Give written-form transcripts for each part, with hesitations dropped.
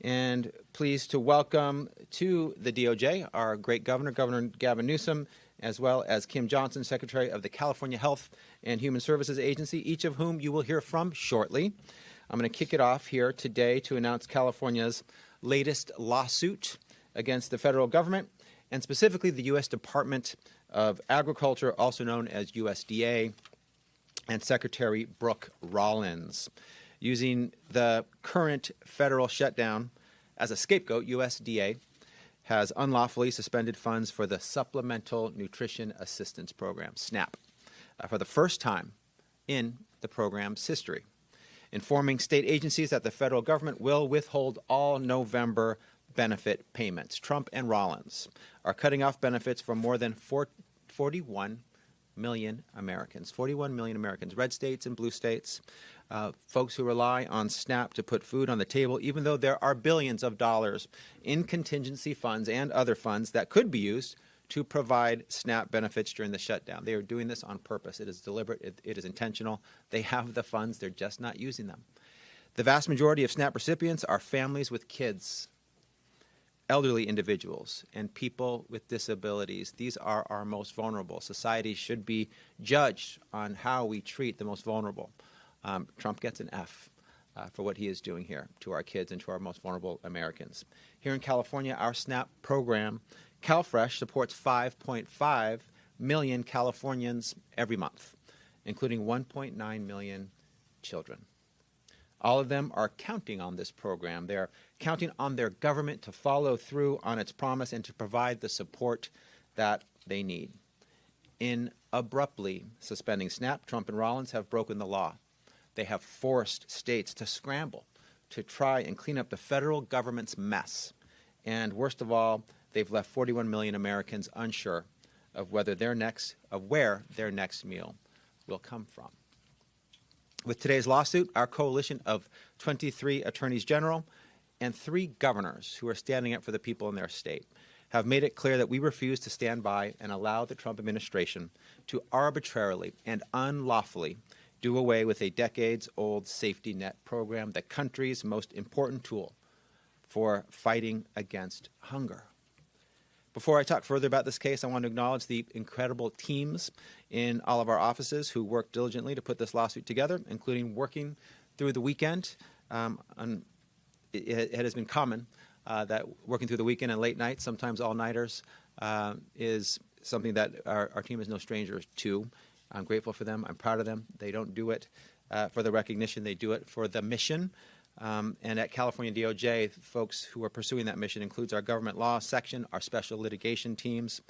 and pleased to welcome to the DOJ our great governor, Governor Gavin Newsom, as well as Kim Johnson, Secretary of the California Health and Human Services Agency, each of whom you will hear from shortly. I'm going to kick it off here today to announce California's latest lawsuit against the federal government, and specifically the U.S. Department of Agriculture, also known as USDA, and Secretary Brooke Rollins. Using the current federal shutdown as a scapegoat, USDA has unlawfully suspended funds for the Supplemental Nutrition Assistance Program, SNAP, for the first time in the program's history, informing state agencies that the federal government will withhold all November benefit payments. Trump and Rollins are cutting off benefits for more than 41 million Americans. 41 million Americans, red states and blue states, folks who rely on SNAP to put food on the table, even though there are billions of dollars in contingency funds and other funds that could be used to provide SNAP benefits during the shutdown. They are doing this on purpose. It is deliberate. It is intentional. They have the funds. They're just not using them. The vast majority of SNAP recipients are families with kids, elderly individuals, and people with disabilities. These are our most vulnerable. Society should be judged on how we treat the most vulnerable. Trump gets an F for what he is doing here to our kids and to our most vulnerable Americans. Here in California, our SNAP program, CalFresh, supports 5.5 million Californians every month, including 1.9 million children. All of them are counting on this program. They're counting on their government to follow through on its promise and to provide the support that they need. In abruptly suspending SNAP, Trump and Rollins have broken the law. They have forced states to scramble to try and clean up the federal government's mess. And worst of all, they've left 41 million Americans unsure of where their next meal will come from. With today's lawsuit, our coalition of 23 attorneys general and 3 governors who are standing up for the people in their state have made it clear that we refuse to stand by and allow the Trump administration to arbitrarily and unlawfully do away with a decades-old safety net program, the country's most important tool for fighting against hunger. Before I talk further about this case, I want to acknowledge the incredible teams in all of our offices who worked diligently to put this lawsuit together, including working through the weekend. It has been common that working through the weekend and late nights, sometimes all-nighters, is something that our team is no stranger to. I'm grateful for them. I'm proud of them. They don't do it for the recognition. They do it for the mission. And at California DOJ, folks who are pursuing that mission includes our government law section, our special litigation teams.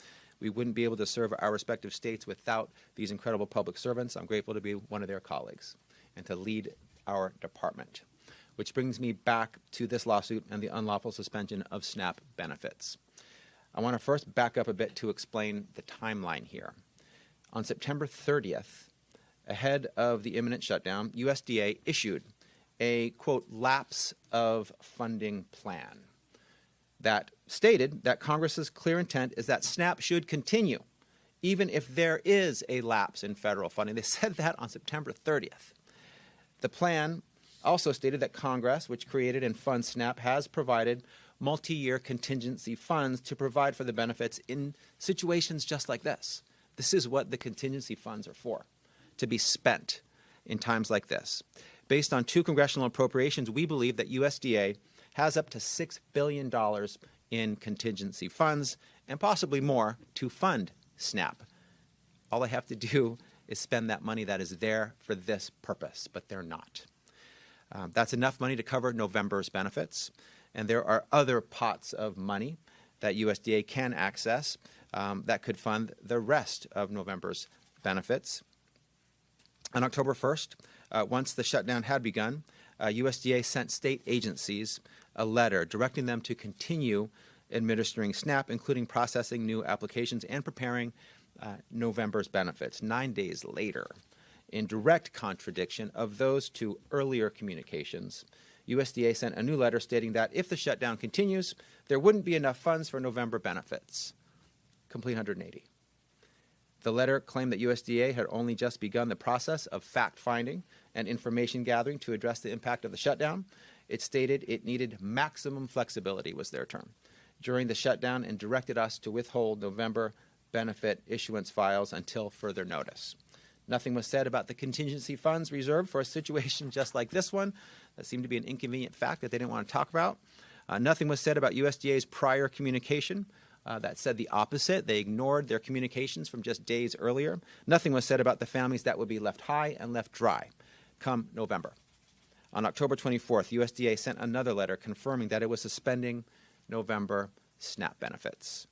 We wouldn't be able to serve our respective states without these incredible public servants. I'm grateful to be one of their colleagues and to lead our department. Which brings me back to this lawsuit and the unlawful suspension of SNAP benefits. I want to first back up a bit to explain the timeline here. On September 30th, ahead of the imminent shutdown, USDA issued a, quote, lapse of funding plan that stated that Congress's clear intent is that SNAP should continue, even if there is a lapse in federal funding. They said that on September 30th. The plan also stated that Congress, which created and funds SNAP, has provided multi-year contingency funds to provide for the benefits in situations just like this. This is what the contingency funds are for, to be spent in times like this. Based on 2 congressional appropriations, we believe that USDA has up to $6 billion in contingency funds and possibly more to fund SNAP. All they have to do is spend that money that is there for this purpose, but they're not. That's enough money to cover November's benefits, and there are other pots of money that USDA can access that could fund the rest of November's benefits. On October 1st, once the shutdown had begun, USDA sent state agencies a letter directing them to continue administering SNAP, including processing new applications and preparing November's benefits. 9 days later, in direct contradiction of those 2 earlier communications, USDA sent a new letter stating that if the shutdown continues, there wouldn't be enough funds for November benefits. Complete 180. The letter claimed that USDA had only just begun the process of fact-finding and information gathering to address the impact of the shutdown, It stated it needed maximum flexibility, was their term, during the shutdown, and directed us to withhold November benefit issuance files until further notice. Nothing was said about the contingency funds reserved for a situation just like this one. That seemed to be an inconvenient fact that they didn't want to talk about. Nothing was said about USDA's prior communication that said the opposite. They ignored their communications from just days earlier. Nothing was said about the families that would be left high and left dry come November. On October 24th, USDA sent another letter confirming that it was suspending November SNAP benefits.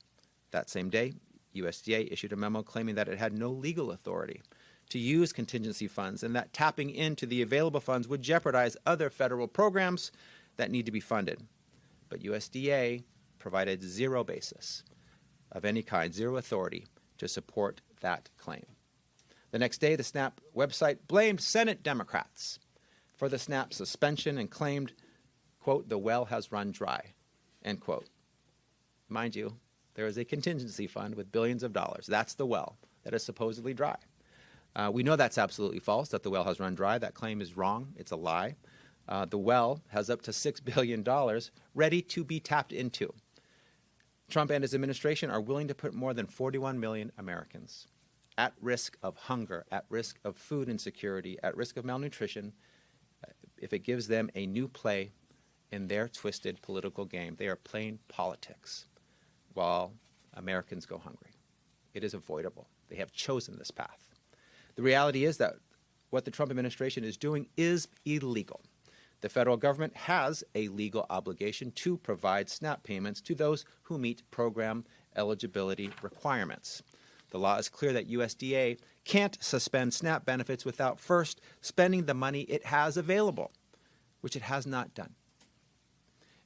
That same day, USDA issued a memo claiming that it had no legal authority to use contingency funds and that tapping into the available funds would jeopardize other federal programs that need to be funded. But USDA provided zero basis of any kind, zero authority to support that claim. The next day, the SNAP website blamed Senate Democrats for the SNAP suspension and claimed, quote, the well has run dry, end quote. Mind you, there is a contingency fund with billions of dollars. That's the well that is supposedly dry. We know that's absolutely false, that the well has run dry. That claim is wrong. It's a lie. The well has up to $6 billion ready to be tapped into. Trump and his administration are willing to put more than 41 million Americans at risk of hunger, at risk of food insecurity, at risk of malnutrition, if it gives them a new play in their twisted political game. They are playing politics while Americans go hungry. It is avoidable. They have chosen this path. The reality is that what the Trump administration is doing is illegal. The federal government has a legal obligation to provide SNAP payments to those who meet program eligibility requirements. The law is clear that USDA can't suspend SNAP benefits without first spending the money it has available, which it has not done.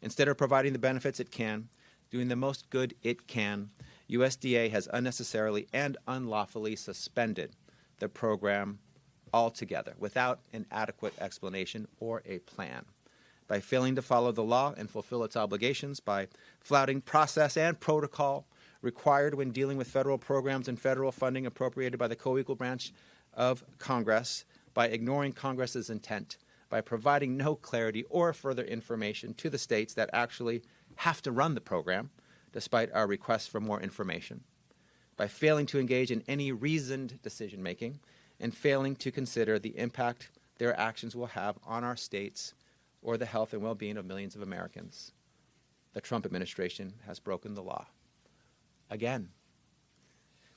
Instead of providing the benefits it can, doing the most good it can, USDA has unnecessarily and unlawfully suspended the program altogether without an adequate explanation or a plan. By failing to follow the law and fulfill its obligations, by flouting process and protocol required when dealing with federal programs and federal funding appropriated by the co-equal branch of Congress, by ignoring Congress's intent, by providing no clarity or further information to the states that actually have to run the program, despite our requests for more information, by failing to engage in any reasoned decision-making, and failing to consider the impact their actions will have on our states or the health and well-being of millions of Americans. The Trump administration has broken the law again,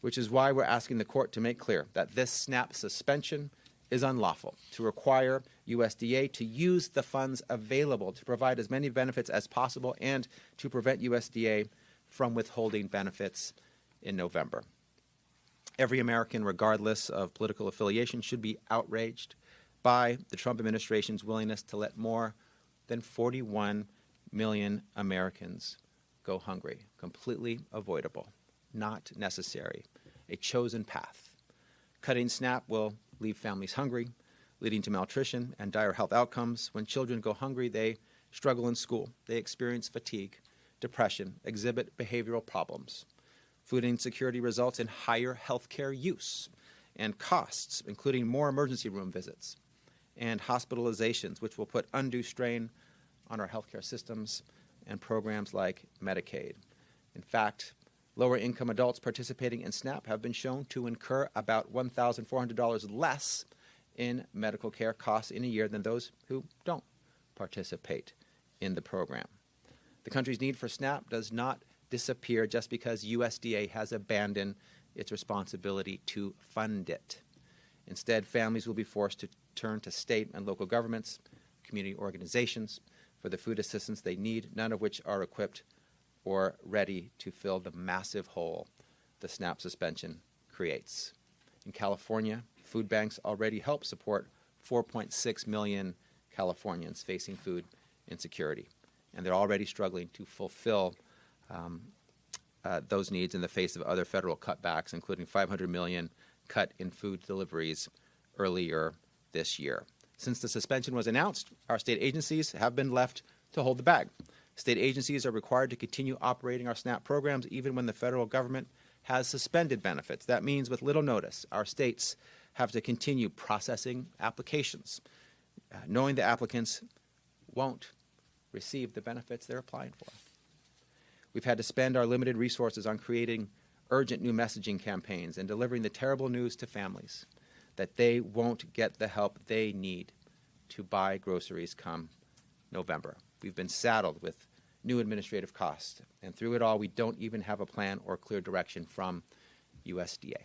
which is why we're asking the court to make clear that this SNAP suspension is unlawful, to require USDA to use the funds available to provide as many benefits as possible and to prevent USDA from withholding benefits in November. Every American, regardless of political affiliation, should be outraged by the Trump administration's willingness to let more than 41 million Americans go hungry. Completely avoidable, not necessary, a chosen path. Cutting SNAP will leave families hungry, leading to malnutrition and dire health outcomes. When children go hungry, they struggle in school. They experience fatigue, depression, exhibit behavioral problems. Food insecurity results in higher health care use and costs, including more emergency room visits and hospitalizations, which will put undue strain on our healthcare systems and programs like Medicaid. In fact, lower-income adults participating in SNAP have been shown to incur about $1,400 less in medical care costs in a year than those who don't participate in the program. The country's need for SNAP does not disappear just because USDA has abandoned its responsibility to fund it. Instead, families will be forced to turn to state and local governments, community organizations, for the food assistance they need, none of which are equipped or ready to fill the massive hole the SNAP suspension creates. In California, food banks already help support 4.6 million Californians facing food insecurity, and they're already struggling to fulfill those needs in the face of other federal cutbacks, including $500 million cut in food deliveries earlier this year. Since the suspension was announced, our state agencies have been left to hold the bag. State agencies are required to continue operating our SNAP programs even when the federal government has suspended benefits. That means with little notice, our states have to continue processing applications, knowing the applicants won't receive the benefits they're applying for. We've had to spend our limited resources on creating urgent new messaging campaigns and delivering the terrible news to families that they won't get the help they need to buy groceries come November. We've been saddled with new administrative costs, and through it all, we don't even have a plan or clear direction from USDA.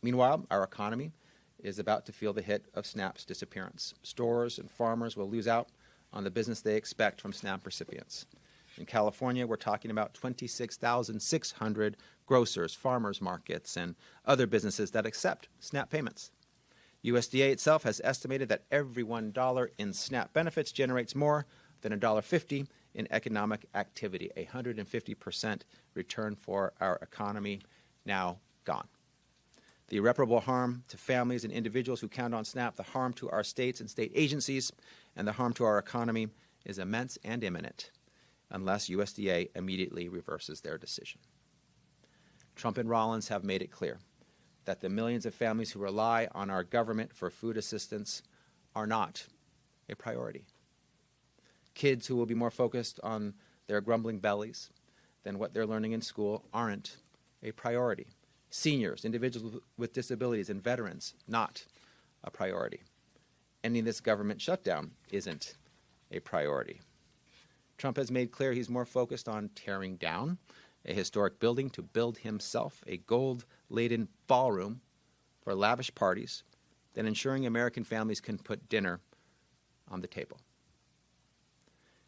Meanwhile, our economy is about to feel the hit of SNAP's disappearance. Stores and farmers will lose out on the business they expect from SNAP recipients. In California, we're talking about 26,600 grocers, farmers markets, and other businesses that accept SNAP payments. USDA itself has estimated that every $1 in SNAP benefits generates more than $1.50 in economic activity, a 150% return for our economy now gone. The irreparable harm to families and individuals who count on SNAP, the harm to our states and state agencies, and the harm to our economy is immense and imminent unless USDA immediately reverses their decision. Trump and Rollins have made it clear that the millions of families who rely on our government for food assistance are not a priority. Kids who will be more focused on their grumbling bellies than what they're learning in school aren't a priority. Seniors, individuals with disabilities, and veterans, not a priority. Ending this government shutdown isn't a priority. Trump has made clear he's more focused on tearing down a historic building to build himself a gold-laden ballroom for lavish parties than ensuring American families can put dinner on the table.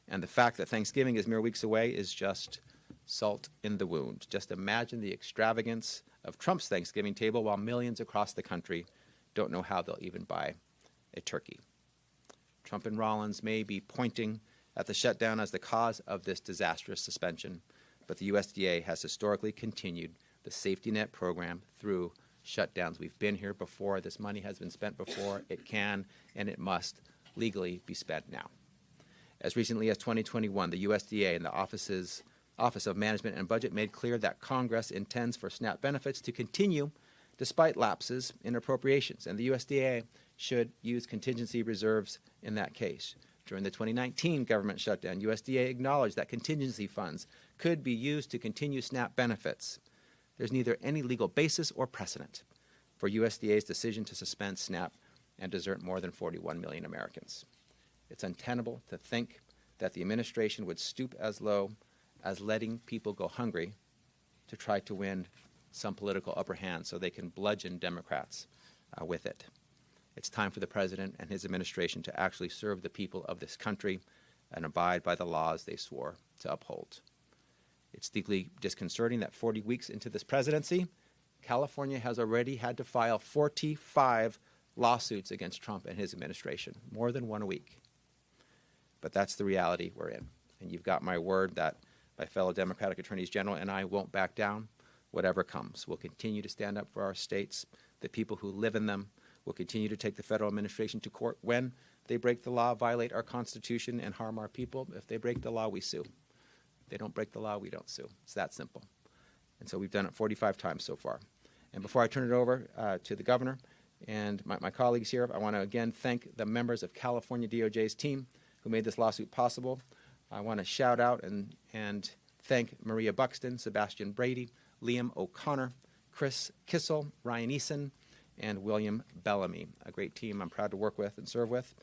And the fact that Thanksgiving is mere weeks away is just salt in the wound. Just imagine the extravagance of Trump's Thanksgiving table while millions across the country don't know how they'll even buy a turkey. Trump and Rollins may be pointing at the shutdown as the cause of this disastrous suspension, but the USDA has historically continued the safety net program through shutdowns. We've been here before. This money has been spent before. It can and it must legally be spent now. As recently as 2021, the USDA and the Office of Management and Budget made clear that Congress intends for SNAP benefits to continue despite lapses in appropriations, and the USDA should use contingency reserves in that case. During the 2019 government shutdown, USDA acknowledged that contingency funds could be used to continue SNAP benefits. There's neither any legal basis or precedent for USDA's decision to suspend SNAP and desert more than 41 million Americans. It's untenable to think that the administration would stoop as low as letting people go hungry to try to win some political upper hand so they can bludgeon Democrats with it. It's time for the president and his administration to actually serve the people of this country and abide by the laws they swore to uphold. It's deeply disconcerting that 40 weeks into this presidency, California has already had to file 45 lawsuits against Trump and his administration, more than one a week. But that's the reality we're in. And you've got my word that my fellow Democratic attorneys general and I won't back down, whatever comes. We'll continue to stand up for our states, the people who live in them. We'll continue to take the federal administration to court when they break the law, violate our Constitution, and harm our people. If they break the law, we sue. If they don't break the law, we don't sue. It's that simple. And so we've done it 45 times so far. And before I turn it over to the governor and my colleagues here, I want to again thank the members of California DOJ's team who made this lawsuit possible. I want to shout out and thank Maria Buxton, Sebastian Brady, Liam O'Connor, Chris Kissel, Ryan Eason, and William Bellamy, a great team I'm proud to work with and serve with.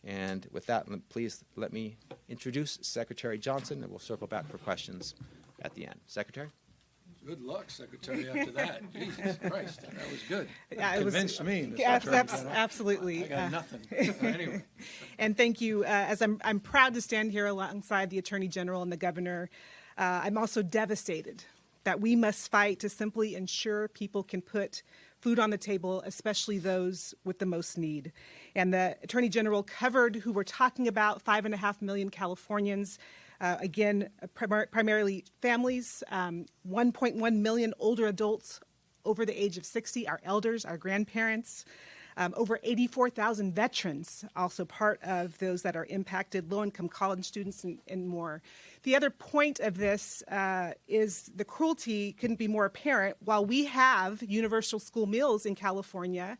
And with that, please let me introduce Secretary Johnson, and we'll circle back for questions at the end. Secretary? Good luck, Secretary, after that. Jesus Christ, that was good. Yeah, Convinced me. Absolutely. I got nothing. Anyway. And thank you. As I'm proud to stand here alongside the Attorney General and the Governor, I'm also devastated that we must fight to simply ensure people can put food on the table, especially those with the most need. And the Attorney General covered who we're talking about, 5.5 million Californians, again, primarily families, 1.1 million older adults over the age of 60, our elders, our grandparents, over 84,000 veterans, also part of those that are impacted, low-income college students, and more. The other point of this is the cruelty couldn't be more apparent. While we have universal school meals in California,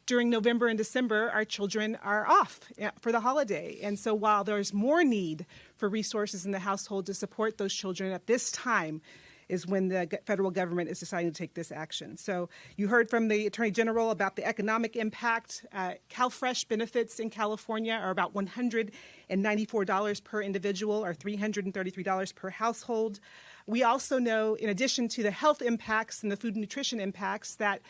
during November and December, our children are off for the holiday. And so while there's more need for resources in the household to support those children at this time, is when the federal government is deciding to take this action. So you heard from the Attorney General about the economic impact. CalFresh benefits in California are about $194 per individual or $333 per household. We also know, in addition to the health impacts and the food and nutrition impacts, that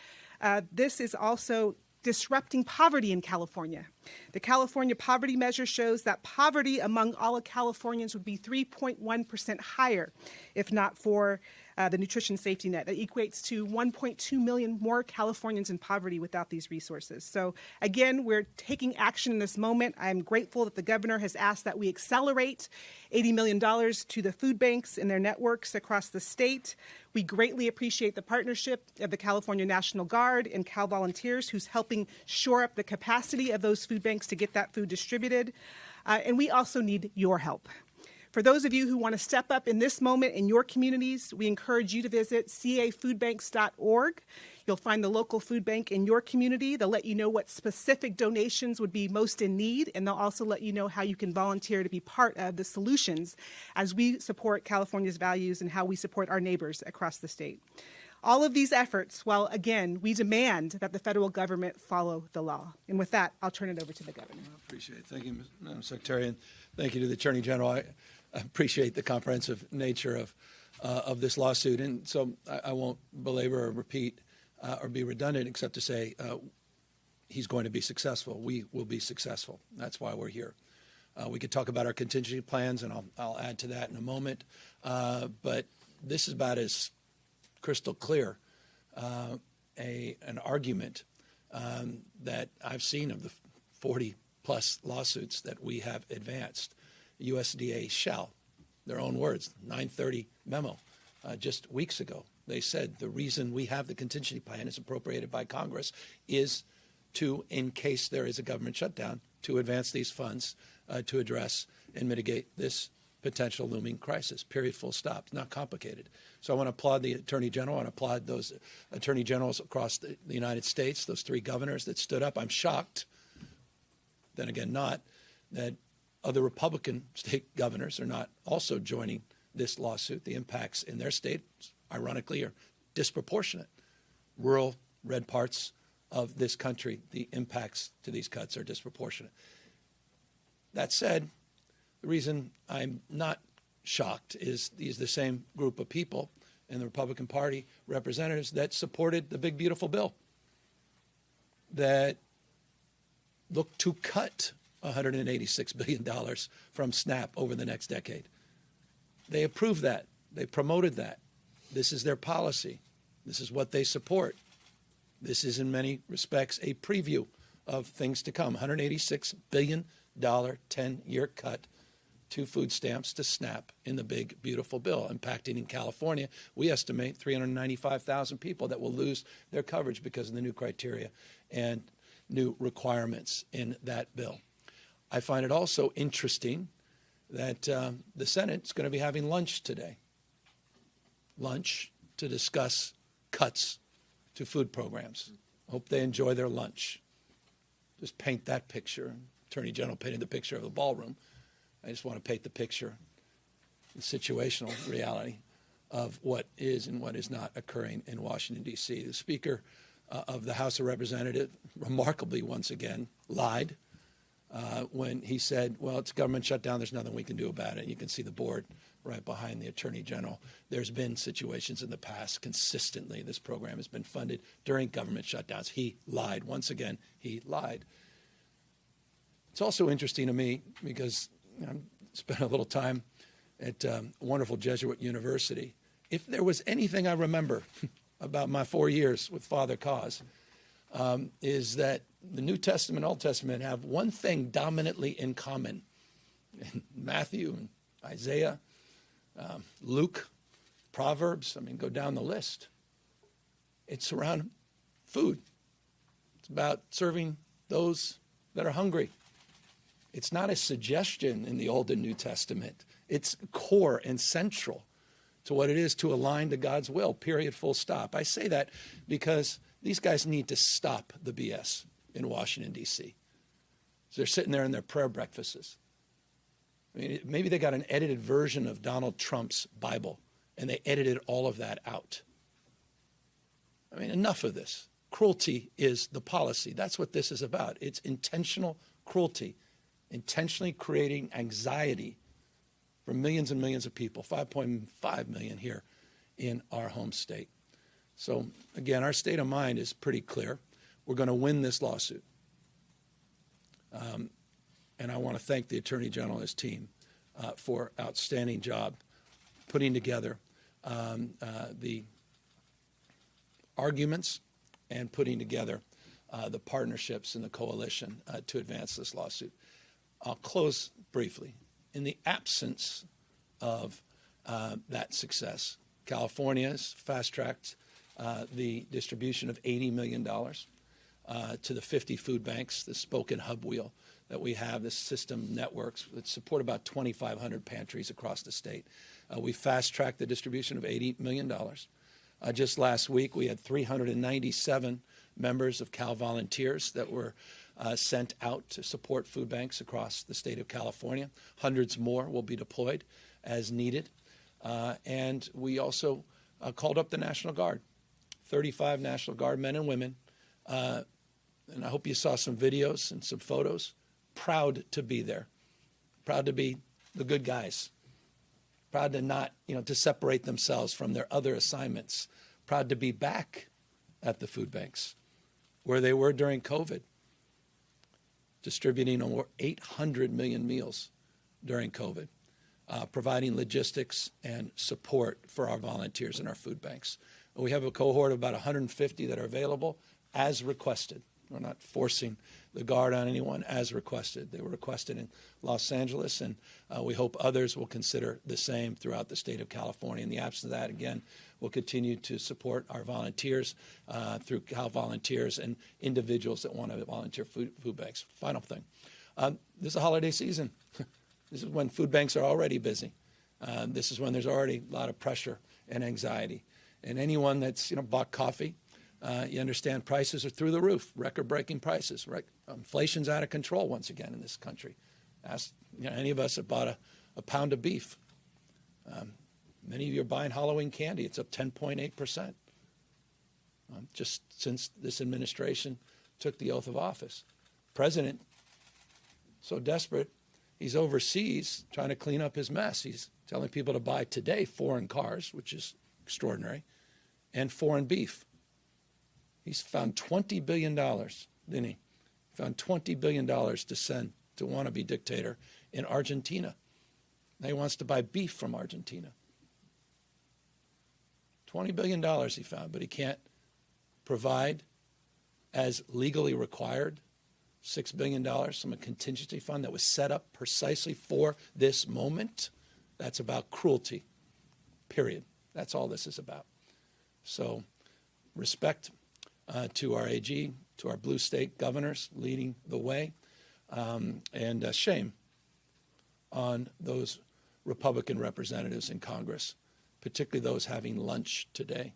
this is also disrupting poverty in California. The California poverty measure shows that poverty among all of Californians would be 3.1% higher if not for the nutrition safety net. That equates to 1.2 million more Californians in poverty without these resources. So again, we're taking action in this moment. I'm grateful that the governor has asked that we accelerate $80 million to the food banks and their networks across the state. We greatly appreciate the partnership of the California National Guard and Cal Volunteers, who's helping shore up the capacity of those food banks to get that food distributed. And we also need your help. For those of you who want to step up in this moment in your communities, we encourage you to visit cafoodbanks.org. You'll find the local food bank in your community. They'll let you know what specific donations would be most in need, and they'll also let you know how you can volunteer to be part of the solutions as we support California's values and how we support our neighbors across the state. All of these efforts, while, again, we demand that the federal government follow the law. And with that, I'll turn it over to the governor. I appreciate it. Thank you, Madam Secretary, and thank you to the Attorney General. I appreciate the comprehensive nature of this lawsuit, and so I won't belabor or repeat or be redundant except to say he's going to be successful. We will be successful. That's why we're here. We could talk about our contingency plans, and I'll add to that in a moment, but this is about as crystal clear an argument that I've seen of the 40-plus lawsuits that we have advanced. USDA shall, their own words, 930 memo just weeks ago. They said the reason we have the contingency plan is appropriated by Congress is to, in case there is a government shutdown, to advance these funds to address and mitigate this potential looming crisis, period, full stop. It's not complicated. So I want to applaud the Attorney General and applaud those Attorney Generals across the United States, those three governors that stood up. I'm shocked, then again not, that other Republican state governors are not also joining this lawsuit. The impacts in their states, ironically, are disproportionate. Rural, red parts of this country, the impacts to these cuts are disproportionate. That said, the reason I'm not shocked is these are the same group of people in the Republican Party representatives that supported the big, beautiful bill that looked to cut $186 billion from SNAP over the next decade. They approved that. They promoted that. This is their policy. This is what they support. This is, in many respects, a preview of things to come. $186 billion 10-year cut to food stamps to SNAP in the big, beautiful bill, impacting in California. We estimate 395,000 people that will lose their coverage because of the new criteria and new requirements in that bill. I find it also interesting that the Senate's going to be having lunch today. Lunch to discuss cuts to food programs. Hope they enjoy their lunch. Just paint that picture. Attorney General painted the picture of the ballroom. I just want to paint the picture, the situational reality of what is and what is not occurring in Washington, D.C. The Speaker of the House of Representatives remarkably once again lied when he said, well, it's a government shutdown, there's nothing we can do about it. You can see the board right behind the Attorney General. There's been situations in the past consistently. This program has been funded during government shutdowns. He lied. Once again, he lied. It's also interesting to me because I spent a little time at a wonderful Jesuit university. If there was anything I remember about my 4 years with Father Cause, is that the New Testament and Old Testament have one thing dominantly in common. In Matthew and Isaiah, Luke, Proverbs, go down the list. It's around food. It's about serving those that are hungry. It's not a suggestion in the Old and New Testament. It's core and central to what it is to align to God's will, period, full stop. I say that because these guys need to stop the BS. in Washington, D.C. So they're sitting there in their prayer breakfasts. I mean, maybe they got an edited version of Donald Trump's Bible, and they edited all of that out. I mean, enough of this. Cruelty is the policy. That's what this is about. It's intentional cruelty, intentionally creating anxiety for millions and millions of people, 5.5 million here in our home state. So, again, our state of mind is pretty clear. We're going to win this lawsuit. And I want to thank the Attorney General and his team for outstanding job putting together the arguments and putting together the partnerships and the coalition to advance this lawsuit. I'll close briefly. In the absence of that success, California has fast-tracked the distribution of $80 million to the 50 food banks, the spoken hub wheel that we have, the system networks that support about 2,500 pantries across the state. We fast-tracked the distribution of $80 million. Just last week, we had 397 members of Cal Volunteers that were sent out to support food banks across the state of California. Hundreds more will be deployed as needed. And we also called up the National Guard, 35 National Guard men and women. And I hope you saw some videos and some photos. Proud to be there. Proud to be the good guys. Proud to not, to separate themselves from their other assignments. Proud to be back at the food banks where they were during COVID, distributing over 800 million meals during COVID, providing logistics and support for our volunteers in our food banks. We have a cohort of about 150 that are available as requested. We're not forcing the Guard on anyone, as requested. They were requested in Los Angeles, and we hope others will consider the same throughout the state of California. In the absence of that, again, we'll continue to support our volunteers through Cal Volunteers and individuals that want to volunteer food banks. Final thing. This is a holiday season. This is when food banks are already busy. This is when there's already a lot of pressure and anxiety. And anyone that's bought coffee, you understand prices are through the roof, record-breaking prices. Right? Inflation's out of control once again in this country. Ask any of us that bought a pound of beef. Many of you are buying Halloween candy. It's up 10.8%. Just since this administration took the oath of office. President, so desperate, he's overseas trying to clean up his mess. He's telling people to buy today foreign cars, which is extraordinary, and foreign beef. He's found $20 billion, didn't he? Found $20 billion to send to wannabe dictator in Argentina. Now he wants to buy beef from Argentina. $20 billion he found, but he can't provide as legally required $6 billion from a contingency fund that was set up precisely for this moment. That's about cruelty, period. That's all this is about. So respect to our AG, to our blue state governors leading the way, and shame on those Republican representatives in Congress, particularly those having lunch today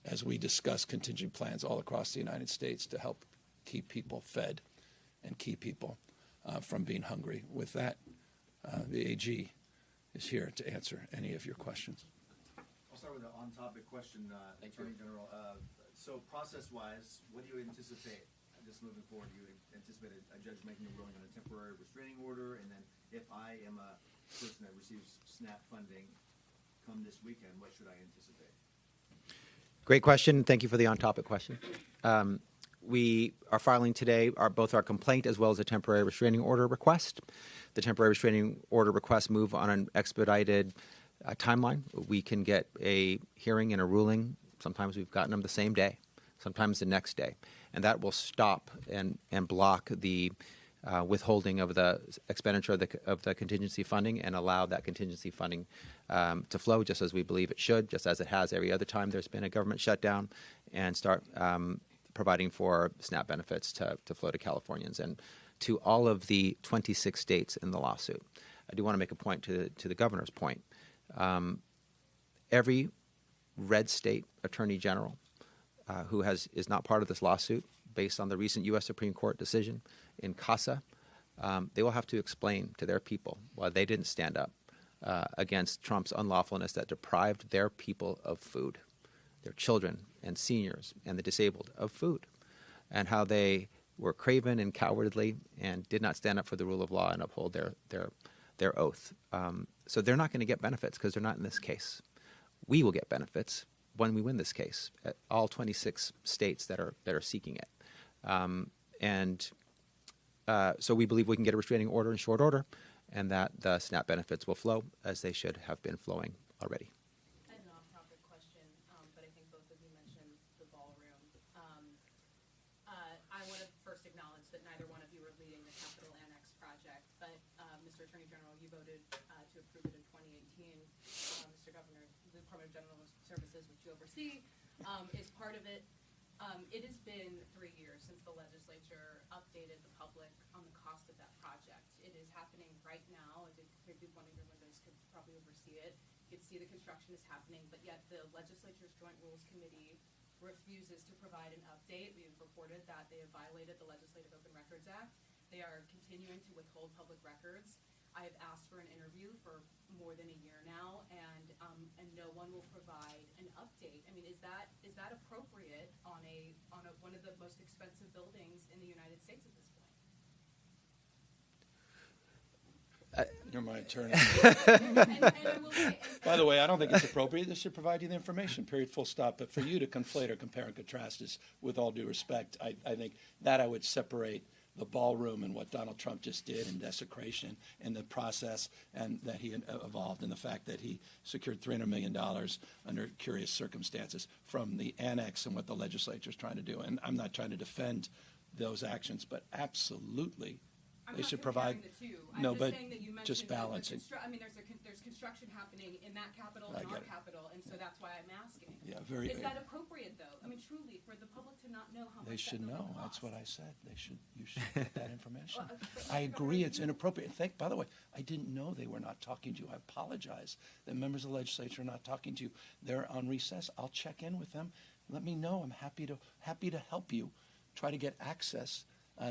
as we discuss contingent plans all across the United States to help keep people fed and keep people from being hungry. With that, the AG is here to answer any of your questions. I'll start with an on-topic question, Attorney General. So process-wise, what do you anticipate, just moving forward? Do you anticipate a judge making a ruling on a temporary restraining order? And then if I am a person that receives SNAP funding come this weekend, what should I anticipate? Great question. Thank you for the on-topic question. We are filing today both our complaint as well as a temporary restraining order request. The temporary restraining order requests move on an expedited timeline. We can get a hearing and a ruling. Sometimes we've gotten them the same day, sometimes the next day. And that will stop and block the withholding of the expenditure of the contingency funding and allow that contingency funding to flow just as we believe it should, just as it has every other time there's been a government shutdown, and start providing for SNAP benefits to flow to Californians and to all of the 26 states in the lawsuit. I do want to make a point to the governor's point. Every red state attorney general who is not part of this lawsuit based on the recent U.S. Supreme Court decision in CASA, they will have to explain to their people why they didn't stand up against Trump's unlawfulness that deprived their people of food, their children and seniors and the disabled of food, and how they were craven and cowardly and did not stand up for the rule of law and uphold their oath. So they're not going to get benefits because they're not in this case. We will get benefits when we win this case at all 26 states that are seeking it. So we believe we can get a restraining order in short order, and that the SNAP benefits will flow as they should have been flowing already. An off-topic question, but I think both of you mentioned the ballroom. I want to first acknowledge that neither one of you are leading the Capitol Annex project, but Mr. Attorney General, you voted to approve it in 2018. Mr. Governor, the Department of General Services, which you oversee, is part of it. It has been 3 years since the legislature updated the public on the cost of that project. It is happening right now. I think one of your windows could probably oversee it. You could see the construction is happening, but yet the legislature's Joint Rules Committee refuses to provide an update. We've reported that they have violated the Legislative Open Records Act. They are continuing to withhold public records. I have asked for an interview for more than a year now, and no one will provide an update. I mean, is that appropriate on one of the most expensive buildings in the United States at this point? You're my attorney. And I will say, By the way, I don't think it's appropriate. They should provide you the information, period, full stop. But for you to conflate or compare and contrast is, with all due respect, I think that I would separate the ballroom and what Donald Trump just did in desecration and the process and that he evolved and the fact that he secured $300 million under curious circumstances from the annex and what the legislature is trying to do. And I'm not trying to defend those actions, but absolutely I'm they not should comparing provide. the two. No, I'm just but saying that you mentioned just balancing. I mean, there's construction happening in that capital I and our get it. capital, and so that's why I'm asking. Yeah, very. Is that appropriate, though? I mean, truly, for the public to not know how much They should that building know. That's costs? what I said. You should get that information. Well, but I Mr. agree Governor, it's inappropriate. By the way, I didn't know they were not talking to you. I apologize that members of the legislature are not talking to you. They're on recess. I'll check in with them. Let me know. I'm happy to help you try to get access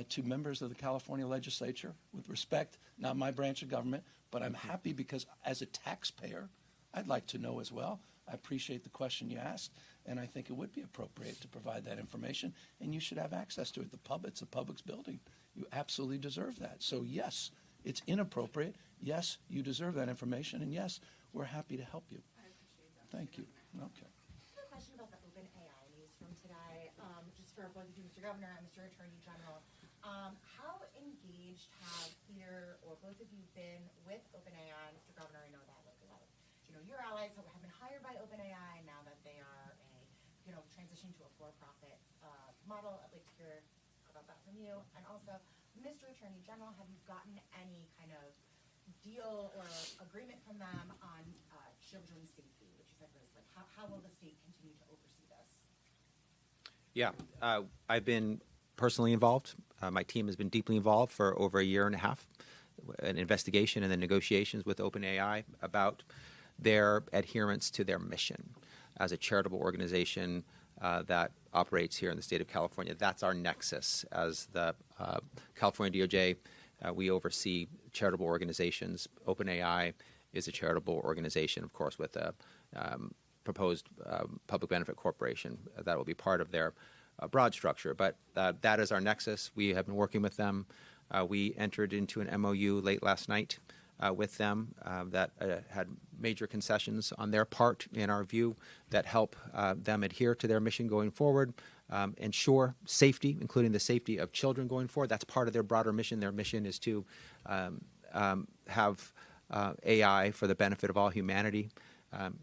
to members of the California legislature with respect, not my branch of government, but I'm happy because as a taxpayer, I'd like to know as well. I appreciate the question you asked, and I think it would be appropriate to provide that information, and you should have access to it. It's the public's building. You absolutely deserve that. So yes, it's inappropriate. Yes, you deserve that information, and yes, we're happy to help you. I appreciate that. Thank you. Okay. I have a question about the open AI news from today, just for both of you, Mr. Governor and Mr. Attorney General. How engaged have either or both of you been with OpenAI? Mr. Governor, I know that like a lot of your allies have been hired by OpenAI now that they are transitioning to a for-profit model. I'd like to hear about that from you. And also, Mr. Attorney General, have you gotten any kind of deal or agreement from them on children's safety, which you said was like how will the state continue to oversee this? Yeah, I've been personally involved. My team has been deeply involved for over a year and a half, an investigation and then negotiations with OpenAI about their adherence to their mission as a charitable organization that operates here in the state of California. That's our nexus. As the California DOJ, we oversee charitable organizations. OpenAI is a charitable organization, of course, with a proposed public benefit corporation that will be part of their broad structure. But that is our nexus. We have been working with them. We entered into an MOU late last night with them that had major concessions on their part, in our view, that help them adhere to their mission going forward, ensure safety, including the safety of children going forward. That's part of their broader mission. Their mission is to have AI for the benefit of all humanity.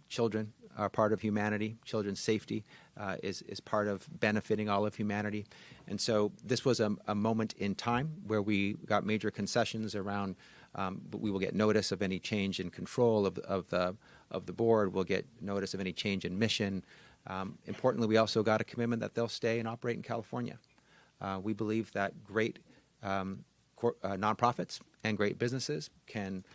Children are part of humanity. Children's safety is part of benefiting all of humanity. And so this was a moment in time where we got major concessions around. But we will get notice of any change in control of the board. We'll get notice of any change in mission. Importantly, we also got a commitment that they'll stay and operate in California. We believe that great nonprofits and great businesses can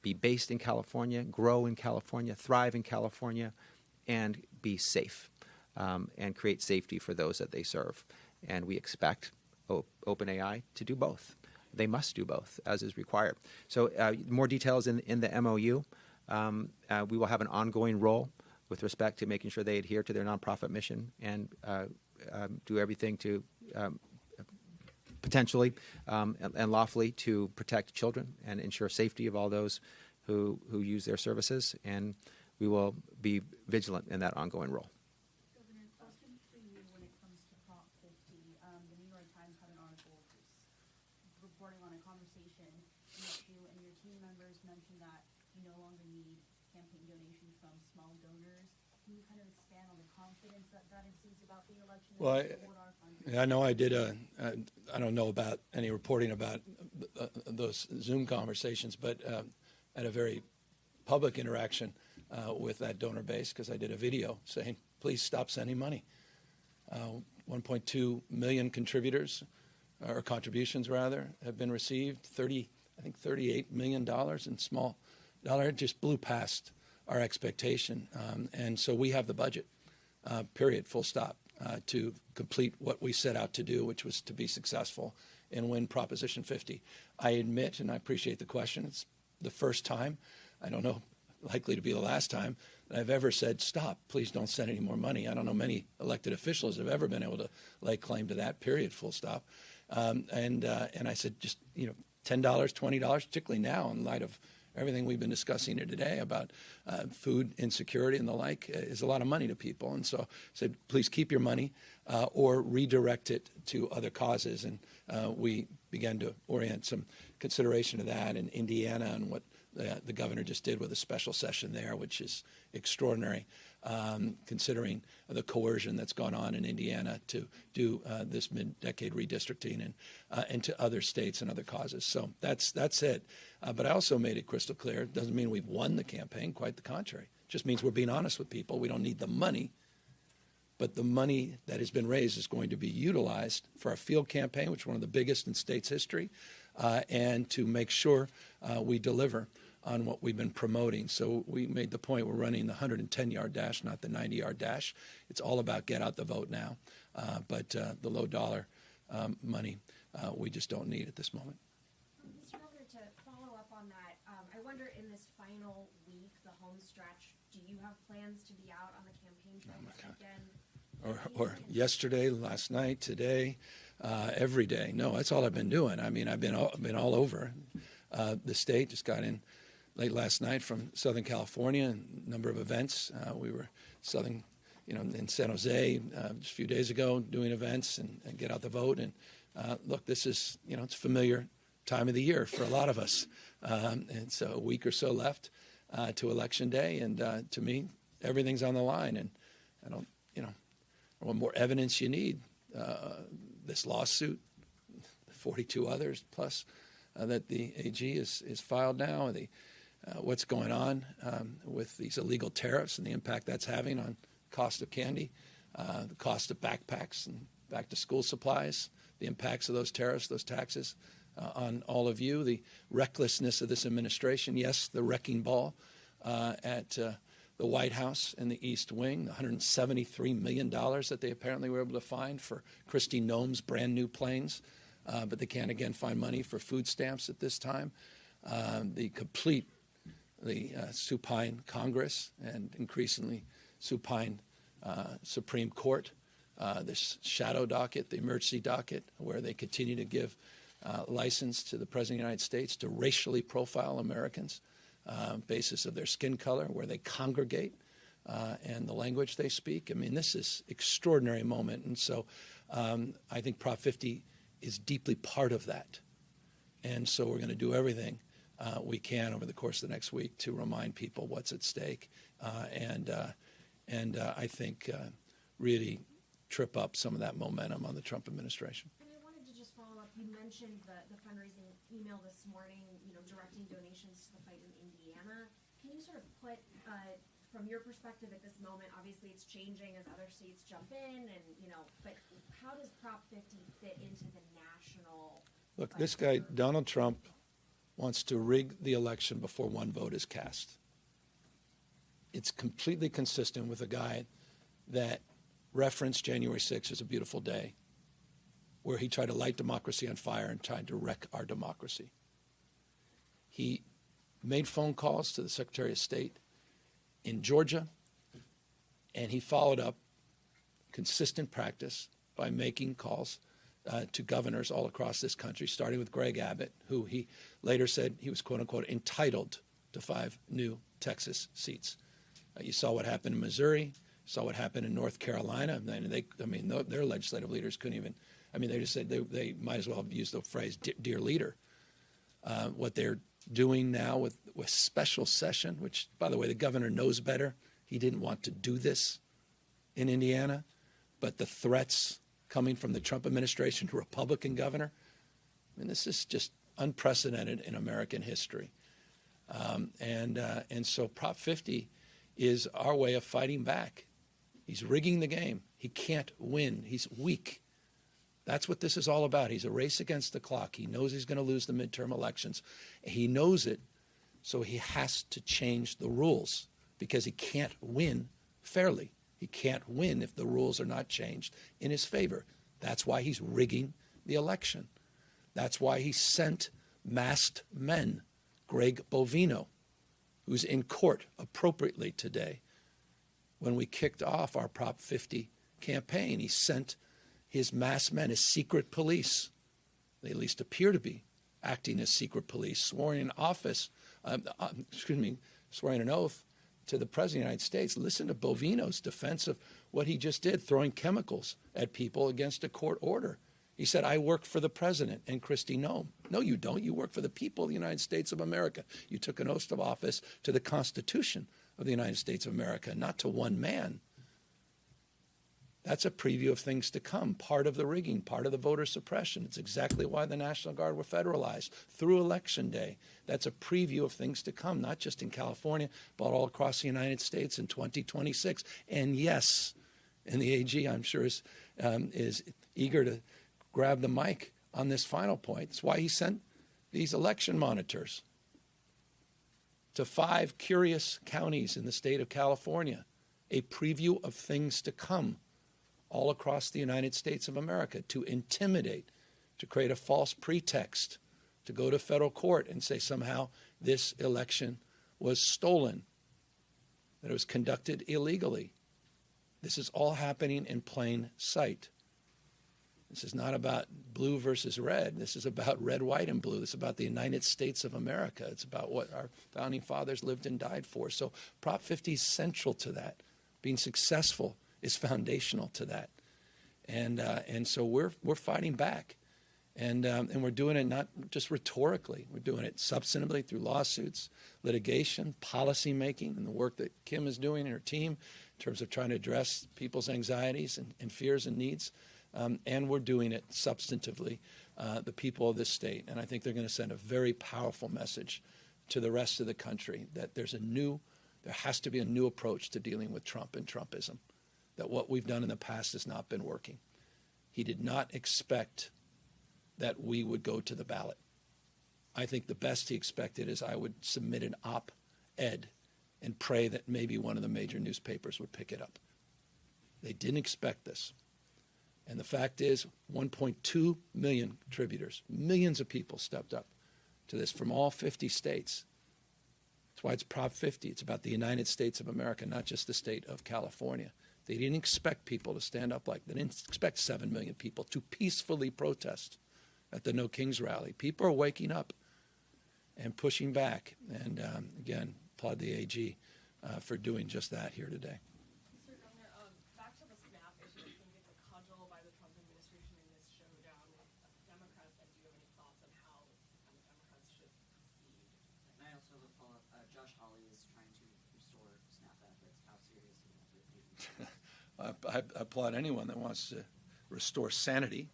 be based in California, grow in California, thrive in California, and be safe and create safety for those that they serve. and we expect OpenAI to do both. They must do both, as is required. So more details in the MOU. We will have an ongoing role with respect to making sure they adhere to their nonprofit mission and do everything to potentially and lawfully to protect children and ensure safety of all those who use their services. And we will be vigilant in that ongoing role. Governor, question for you when it comes to Prop 50. The New York Times had an article reporting on a conversation in which you and your team members mentioned that you no longer need campaign donations from small donors. Can you kind of expand on the confidence that exudes about the election? Well, I know I did I don't know about any reporting about those Zoom conversations, but at a very public interaction with that donor base, because I did a video saying, please stop sending money. 1.2 million contributors, or contributions rather, have been received. $38 million in small dollar. It just blew past our expectation. And so we have the budget, period, full stop, to complete what we set out to do, which was to be successful and win Proposition 50. I admit, and I appreciate the question, it's the first time, I don't know, likely to be the last time, that I've ever said, stop, please don't send any more money. I don't know many elected officials have ever been able to lay claim to that, period, full stop. And I said, just, $10, $20, particularly now in light of everything we've been discussing here today about food insecurity and the like, is a lot of money to people. And so I said, please keep your money or redirect it to other causes. And we began to orient some consideration to that in Indiana and what the governor just did with a special session there, which is extraordinary, considering the coercion that's gone on in Indiana to do this mid-decade redistricting and to other states and other causes. So that's it. But I also made it crystal clear, it doesn't mean we've won the campaign, quite the contrary. It just means we're being honest with people. We don't need the money, but the money that has been raised is going to be utilized for our field campaign, which is one of the biggest in state's history, and to make sure we deliver on what we've been promoting. So we made the point we're running the 110-yard dash, not the 90-yard dash. It's all about get out the vote now. But the low dollar money we just don't need at this moment. Mr. Governor, to follow up on that, I wonder in this final week, the home stretch, do you have plans to be out on the campaign trail this weekend? Or yesterday, last night, today, every day. No, that's all I've been doing. I mean, I've been all over the state. Just got in late last night from Southern California, a number of events. We were in San Jose just a few days ago doing events and get out the vote. And look, this is, it's a familiar time of the year for a lot of us. And so a week or so left to Election Day. And to me, everything's on the line. And I don't, what more evidence you need? This lawsuit, 42 others plus that the AG is filed now, what's going on with these illegal tariffs and the impact that's having on cost of candy, the cost of backpacks and back-to-school supplies, the impacts of those tariffs, those taxes on all of you, the recklessness of this administration, yes, the wrecking ball at the White House and the East Wing, the $173 million that they apparently were able to find for Kristi Noem's brand new planes, but they can't again find money for food stamps at this time. The supine Congress and increasingly supine Supreme Court, this shadow docket, the emergency docket, where they continue to give license to the President of the United States to racially profile Americans basis of their skin color, where they congregate, and the language they speak. I mean, this is extraordinary moment. And so I think Prop 50 is deeply part of that. And so we're going to do everything we can over the course of the next week to remind people what's at stake and I think really trip up some of that momentum on the Trump administration. And I wanted to just follow up. You mentioned the fundraising email this morning, directing donations to the fight in Indiana. Can you sort of put, from your perspective at this moment, obviously it's changing as other states jump in, and but how does Prop 50 fit into the national? Look, this guy, Donald Trump, wants to rig the election before one vote is cast. It's completely consistent with a guy that referenced January 6th as a beautiful day where he tried to light democracy on fire and tried to wreck our democracy. He made phone calls to the Secretary of State in Georgia, and he followed up consistent practice by making calls to governors all across this country, starting with Greg Abbott, who he later said he was, quote unquote, entitled to 5 new Texas seats. You saw what happened in Missouri, saw what happened in North Carolina. Their legislative leaders couldn't even, they just said they might as well have used the phrase, dear leader. What they're doing now with special session, which, by the way, the governor knows better. He didn't want to do this in Indiana, but the threats coming from the Trump administration to Republican governor, this is just unprecedented in American history. And so Prop 50 is our way of fighting back. He's rigging the game. He can't win. He's weak. That's what this is all about. He's a race against the clock. He knows he's going to lose the midterm elections. He knows it, so he has to change the rules because he can't win fairly. He can't win if the rules are not changed in his favor. That's why he's rigging the election. That's why he sent masked men, Greg Bovino, who's in court appropriately today. When we kicked off our Prop 50 campaign, he sent his masked men, his secret police. They at least appear to be acting as secret police, sworn in office, swearing an oath to the President of the United States. Listen to Bovino's defense of what he just did, throwing chemicals at people against a court order. He said, I work for the President and Kristi Noem. No, you don't. You work for the people of the United States of America. You took an oath of office to the Constitution of the United States of America, not to one man. That's a preview of things to come, part of the rigging, part of the voter suppression. It's exactly why the National Guard were federalized through Election Day. That's a preview of things to come, not just in California, but all across the United States in 2026. And yes, and the AG, I'm sure, is eager to grab the mic on this final point. That's why he sent these election monitors to 5 curious counties in the state of California, a preview of things to come all across the United States of America, to intimidate, to create a false pretext, to go to federal court and say somehow this election was stolen, that it was conducted illegally. This is all happening in plain sight. This is not about blue versus red. This is about red, white, and blue. This is about the United States of America. It's about what our founding fathers lived and died for. So Prop 50 is central to that. Being successful is foundational to that. And so we're fighting back. And we're doing it not just rhetorically. We're doing it substantively through lawsuits, litigation, policy making, and the work that Kim is doing and her team in terms of trying to address people's anxieties and fears and needs. And we're doing it substantively, the people of this state. And I think they're going to send a very powerful message to the rest of the country that there has to be a new approach to dealing with Trump and Trumpism, that what we've done in the past has not been working. He did not expect that we would go to the ballot. I think the best he expected is I would submit an op-ed and pray that maybe one of the major newspapers would pick it up. They didn't expect this. And the fact is, 1.2 million contributors, millions of people stepped up to this from all 50 states. That's why it's Prop 50. It's about the United States of America, not just the state of California. They didn't expect people to stand up like that. They didn't expect 7 million people to peacefully protest at the No Kings rally. People are waking up and pushing back. And again, applaud the AG for doing just that here today. Mr. Governor, back to the SNAP issue, I think it's a cudgel by the Trump administration in this showdown with Democrats. And do you have any thoughts on how Democrats should proceed? And I also have a follow-up. Josh Hawley is trying to restore SNAP benefits. How serious is that? I applaud anyone that wants to restore sanity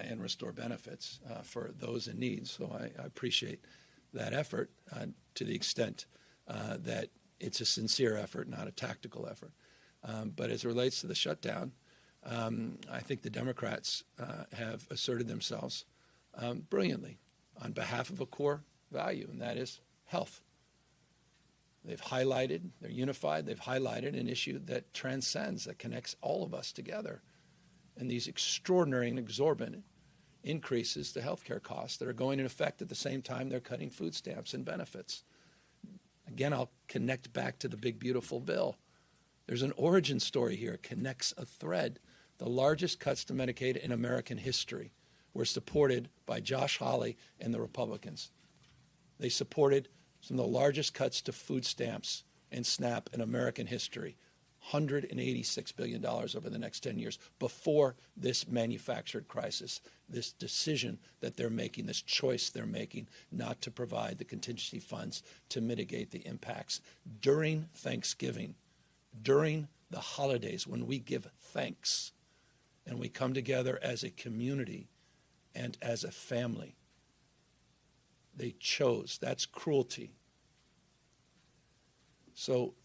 and restore benefits for those in need. So I appreciate that effort to the extent that it's a sincere effort, not a tactical effort. But as it relates to the shutdown, I think the Democrats have asserted themselves brilliantly on behalf of a core value, and that is health. They've highlighted, they're unified, they've highlighted an issue that transcends, that connects all of us together. and these extraordinary and exorbitant increases to healthcare costs that are going into effect at the same time they're cutting food stamps and benefits. Again, I'll connect back to the big, beautiful bill. There's an origin story here. It connects a thread. The largest cuts to Medicaid in American history were supported by Josh Hawley and the Republicans. They supported some of the largest cuts to food stamps and SNAP in American history, $186 billion over the next 10 years, before this manufactured crisis, this decision that they're making, this choice they're making not to provide the contingency funds to mitigate the impacts during Thanksgiving, during the holidays when we give thanks and we come together as a community and as a family. They chose. That's cruelty. So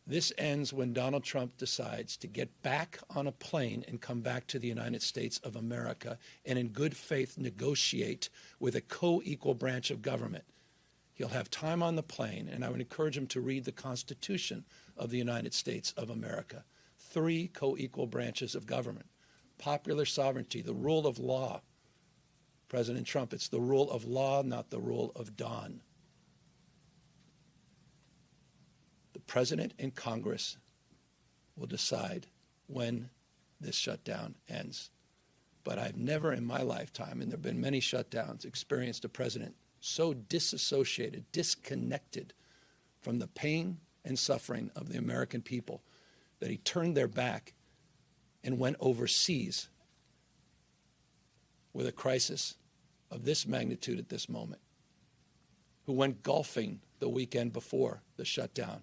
this ends when Donald Trump decides to get back on a plane and come back to the United States of America and in good faith negotiate with a co-equal branch of government. He'll have time on the plane, and I would encourage him to read the Constitution of the United States of America. 3 co-equal branches of government. Popular sovereignty, the rule of law. President Trump, it's the rule of law, not the rule of Don. The President and Congress will decide when this shutdown ends. But I've never in my lifetime, and there have been many shutdowns, experienced a president so disassociated, disconnected from the pain and suffering of the American people that he turned their back and went overseas with a crisis of this magnitude at this moment, who went golfing the weekend before the shutdown,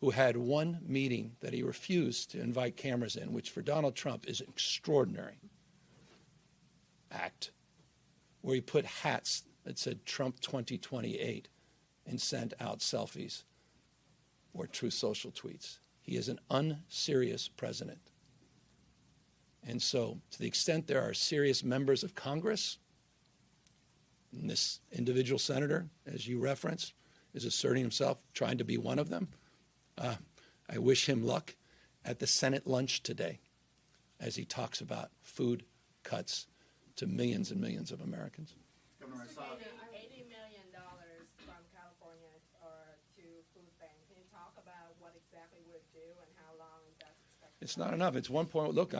who had one meeting that he refused to invite cameras in, which for Donald Trump is an extraordinary act, where he put hats that said Trump 2028 and sent out selfies or Truth Social tweets. He is an unserious president. And so, to the extent there are serious members of Congress, and this individual senator, as you referenced, is asserting himself, trying to be one of them, I wish him luck at the Senate lunch today as he talks about food cuts to millions and millions of Americans. Governor, I saw $80 million from California to food bank. Can you talk about what exactly would it do and how long is that expected? It's not enough. It's 1 point. Look,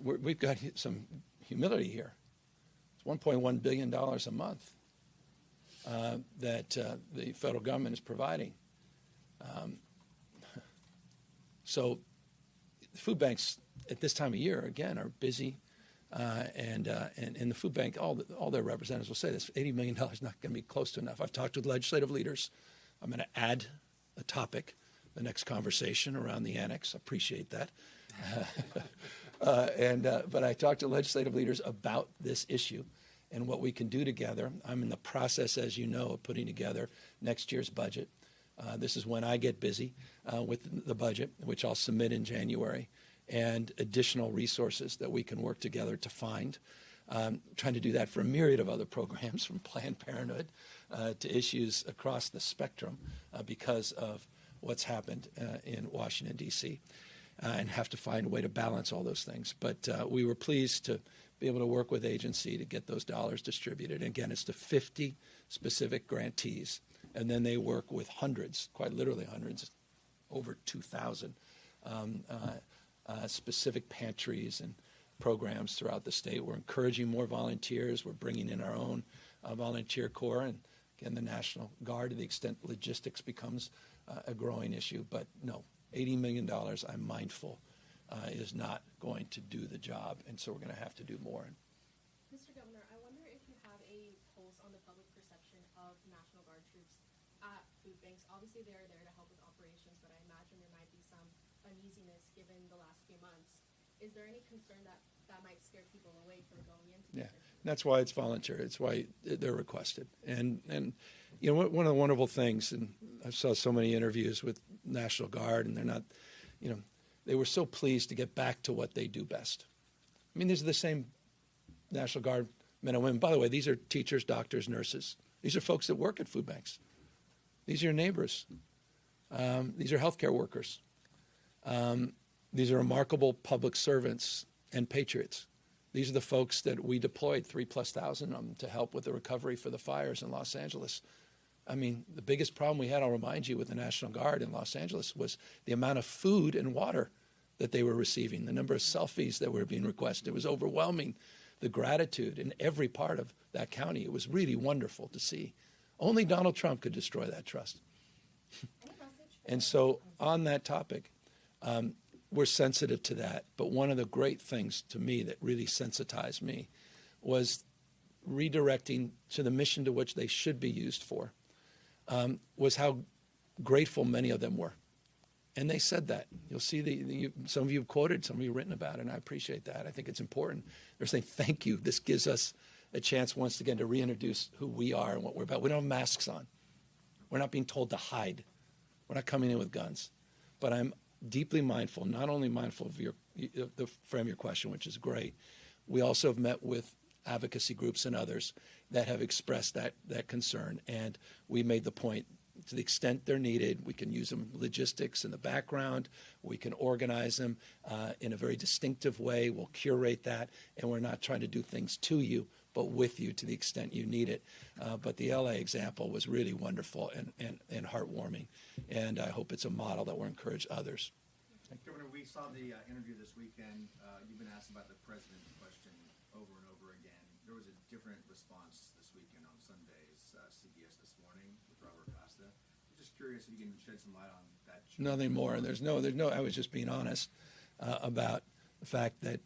we've got some humility here. It's $1.1 billion a month that the federal government is providing. So food banks at this time of year, again, are busy. And the food bank, all their representatives will say this, $80 million is not going to be close to enough. I've talked with legislative leaders. I'm going to add a topic, the next conversation around the annex. Appreciate that. But I talked to legislative leaders about this issue and what we can do together. I'm in the process, as you know, of putting together next year's budget. This is when I get busy with the budget, which I'll submit in January, and additional resources that we can work together to find. Trying to do that for a myriad of other programs, from Planned Parenthood to issues across the spectrum because of what's happened in Washington, D.C., and have to find a way to balance all those things. But we were pleased to be able to work with agency to get those dollars distributed. And again, it's to 50 specific grantees, and then they work with hundreds, quite literally hundreds, over 2,000 specific pantries and programs throughout the state. We're encouraging more volunteers. We're bringing in our own volunteer corps, and again, the National Guard, to the extent logistics becomes a growing issue. But no, $80 million, I'm mindful, is not going to do the job, and so we're going to have to do more. Mr. Governor, I wonder if you have a pulse on the public perception of National Guard troops at food banks. Obviously, they're there to help with operations, but I imagine there might be some uneasiness given the last few months. Is there any concern that might scare people away from going into Yeah, that's why it's voluntary. It's why they're requested. And you know, one of the wonderful things, and I saw so many interviews with National Guard, and they're not, you know, they were so pleased to get back to what they do best. I mean, these are the same National Guard men and women. By the way, these are teachers, doctors, nurses. These are folks that work at food banks. These are your neighbors. These are healthcare workers. These are remarkable public servants and patriots. These are the folks that we deployed, 3,000+ of them, to help with the recovery for the fires in Los Angeles. I mean, the biggest problem we had, I'll remind you, with the National Guard in Los Angeles was the amount of food and water that they were receiving, the number of selfies that were being requested. It was overwhelming, the gratitude in every part of that county. It was really wonderful to see. Only Donald Trump could destroy that trust. And so on that topic, we're sensitive to that. But one of the great things to me that really sensitized me was redirecting to the mission to which they should be used for, was how grateful many of them were. And they said that. You'll see some of you have quoted, some of you have written about it, and I appreciate that. I think it's important. They're saying, thank you. This gives us a chance once again to reintroduce who we are and what we're about. We don't have masks on. We're not being told to hide. We're not coming in with guns. But I'm deeply mindful, not only mindful of the frame of your question, which is great. We also have met with advocacy groups and others that have expressed that concern. And we made the point, to the extent they're needed, we can use them logistics in the background. We can organize them in a very distinctive way. We'll curate that. And we're not trying to do things to you, but with you to the extent you need it. But the LA example was really wonderful and heartwarming. And I hope it's a model that will encourage others. Governor, we saw the interview this weekend. You've been asked about the president question over and over again. There was a different response this weekend on Sunday's CBS This Morning with Robert Costa. I'm just curious if you can shed some light on that. Nothing more. There's no. I was just being honest about the fact that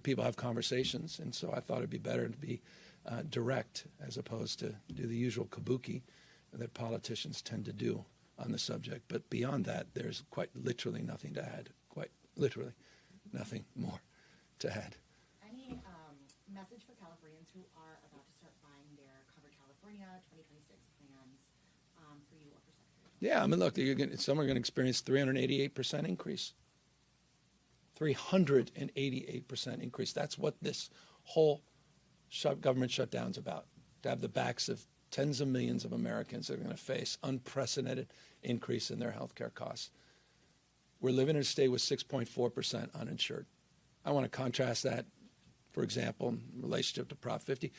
people have conversations, and so I thought it'd be better to be direct as opposed to do the usual kabuki that politicians tend to do on the subject. But beyond that, there's quite literally nothing to add. Quite literally nothing more to add. Any message for Californians who are about to start buying their Cover California 2026 plans for you or for Secretary? Yeah, I mean, look, some are going to experience 388% increase. 388% increase. That's what this whole government shutdown's about. To have the backs of tens of millions of Americans that are going to face unprecedented increase in their health care costs. We're living in a state with 6.4% uninsured. I want to contrast that, for example, in relationship to Prop 50.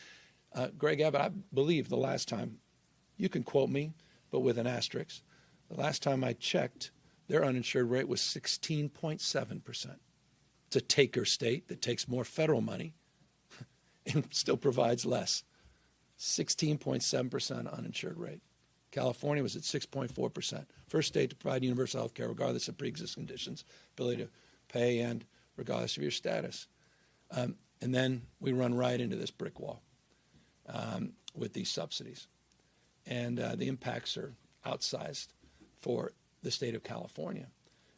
Greg Abbott, I believe the last time, you can quote me, but with an asterisk, the last time I checked, their uninsured rate was 16.7%. It's a taker state that takes more federal money and still provides less. 16.7% uninsured rate. California was at 6.4%. First state to provide universal health care regardless of pre-existing conditions, ability to pay, and regardless of your status. And then we run right into this brick wall with these subsidies. And the impacts are outsized for the state of California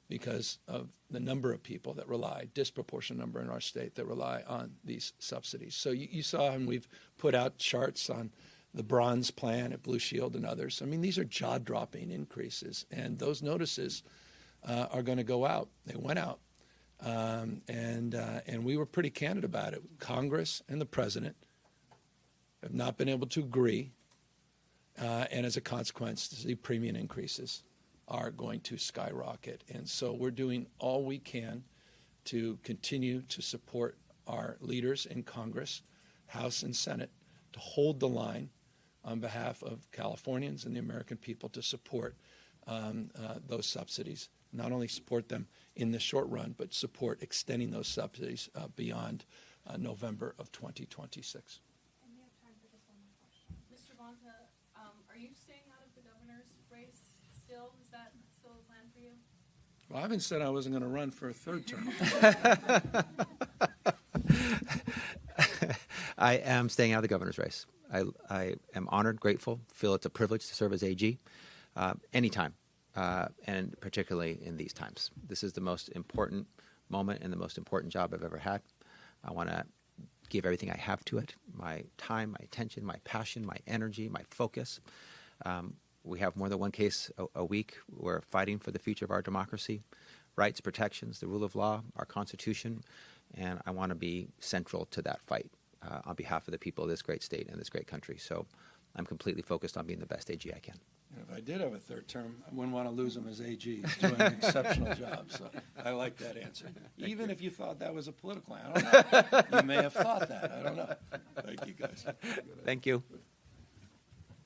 because of the number of people that rely, disproportionate number in our state that rely on these subsidies. So you saw, and we've put out charts on the Bronze Plan at Blue Shield and others. I mean, these are jaw-dropping increases, and those notices are going to go out. They went out, and we were pretty candid about it. Congress and the president have not been able to agree, and as a consequence, the premium increases are going to skyrocket. And so we're doing all we can to continue to support our leaders in Congress, House and Senate, to hold the line on behalf of Californians and the American people to support those subsidies. Not only support them in the short run, but support extending those subsidies beyond November of 2026. And we have time for just one more question. Mr. Bonta, are you staying out of the governor's race still? Is that still a plan for you? Well, I haven't said I wasn't going to run for a third term. I am staying out of the governor's race. I am honored, grateful, feel it's a privilege to serve as AG anytime, and particularly in these times. This is the most important moment and the most important job I've ever had. I want to give everything I have to it, my time, my attention, my passion, my energy, my focus. We have more than one case a week. We're fighting for the future of our democracy, rights, protections, the rule of law, our Constitution, and I want to be central to that fight on behalf of the people of this great state and this great country. So I'm completely focused on being the best AG I can. And if I did have a third term, I wouldn't want to lose him as AG. He's doing an exceptional job. So I like that answer. Even if you thought that was a political, I don't know. You may have thought that. I don't know. Thank you, guys. Thank you.